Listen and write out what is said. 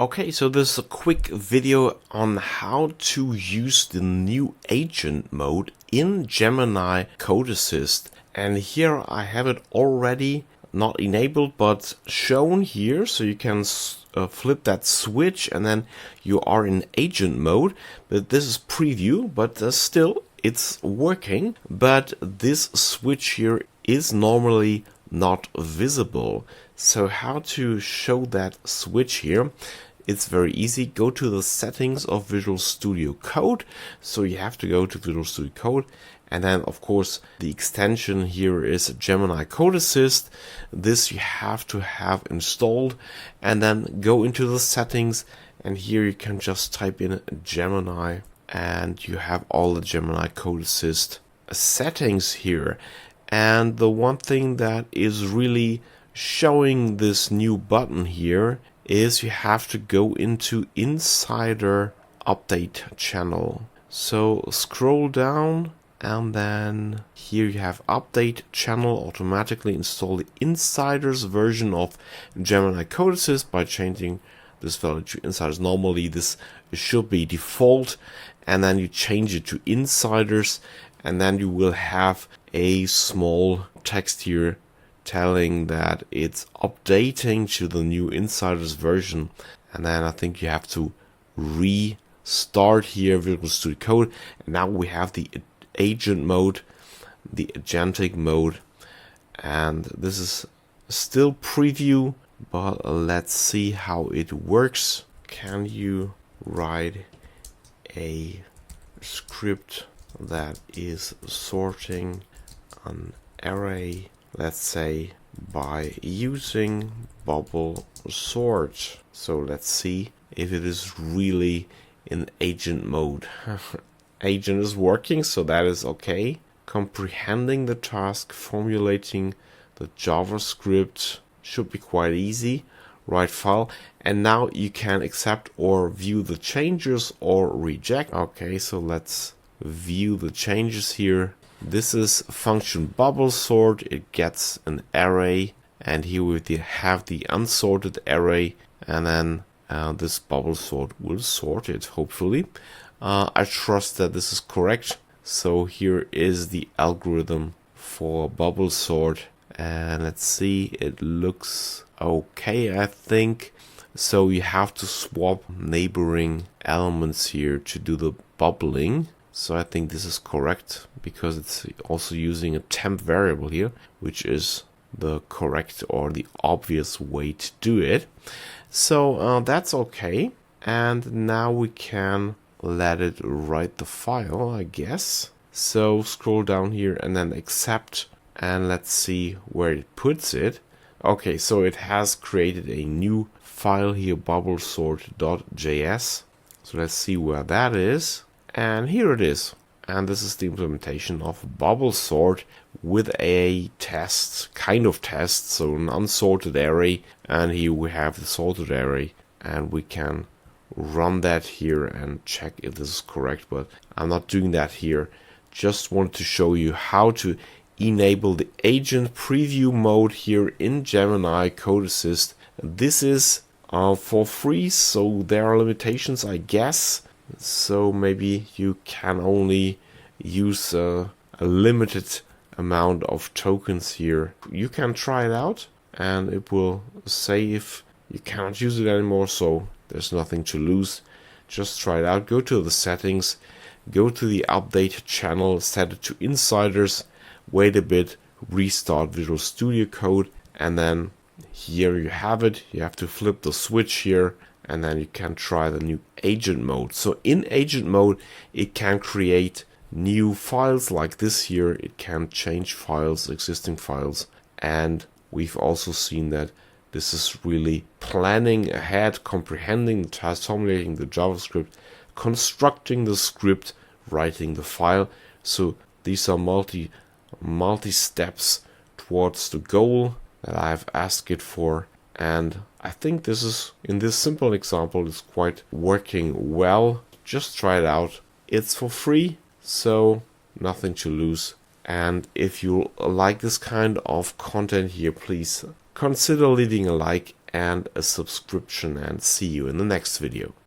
Okay, so this is a quick video on how to use the new agent mode in Gemini Code Assist. And here I have it already not enabled but shown here, so you can flip that switch and then you are in agent mode. But this is preview, but still it's working. But this switch here is normally not visible. So how to show that switch here? It's very easy. Go to the settings of Visual Studio Code. So you have to go to Visual Studio Code, and then of course the extension here is Gemini Code Assist. This you have to have installed, and then go into the settings, and here you can just type in Gemini and you have all the Gemini Code Assist settings here. And the one thing that is really showing this new button here is you have to go into Insider Update Channel. So scroll down, and then here you have Update Channel. Automatically install the Insiders version of Gemini Code Assist by changing this value to Insiders. Normally this should be default, and then you change it to Insiders, and then you will have a small text here telling that it's updating to the new Insiders version. And then I think you have to restart here Visual Studio Code, and now we have the agent mode, the agentic mode, and this is still preview, but let's see how it works. Can you write a script that is sorting an array, let's say by using bubble sort? So let's see if it is really in agent mode. Agent is working, so that is okay. Comprehending the task, formulating the JavaScript should be quite easy. Write file, and now you can accept or view the changes or reject. Okay, so let's view the changes here. This is function bubble sort. It gets an array, and here we have the unsorted array, and then this bubble sort will sort it, hopefully. I trust that this is correct. So here is the algorithm for bubble sort, and let's see, it looks okay, I think. So you have to swap neighboring elements here to do the bubbling. So I think this is correct, because it's also using a temp variable here, which is the correct or the obvious way to do it. So that's okay. And now we can let it write the file, I guess. So scroll down here and then accept, and let's see where it puts it. Okay, so it has created a new file here, bubblesort.js. So let's see where that is. And here it is. And this is the implementation of bubble sort with a test, kind of test, so an unsorted array. And here we have the sorted array, and we can run that here and check if this is correct, but I'm not doing that here. Just wanted to show you how to enable the agent preview mode here in Gemini Code Assist. This is for free, so there are limitations, I guess. So maybe you can only use a limited amount of tokens here. You can try it out, and it will say if you cannot use it anymore, so there's nothing to lose. Just try it out. Go to the settings, go to the update channel, set it to Insiders, wait a bit, restart Visual Studio Code, and then here you have it. You have to flip the switch here, and then you can try the new agent mode. So in agent mode, it can create new files like this here. It can change files, existing files, and we've also seen that this is really planning ahead, comprehending the task, formulating the JavaScript, constructing the script, writing the file. So these are multi steps towards the goal that I've asked it for. And I think this is, in this simple example, is quite working well. Just try it out. It's for free, so nothing to lose. And if you like this kind of content here, please consider leaving a like and a subscription, and see you in the next video.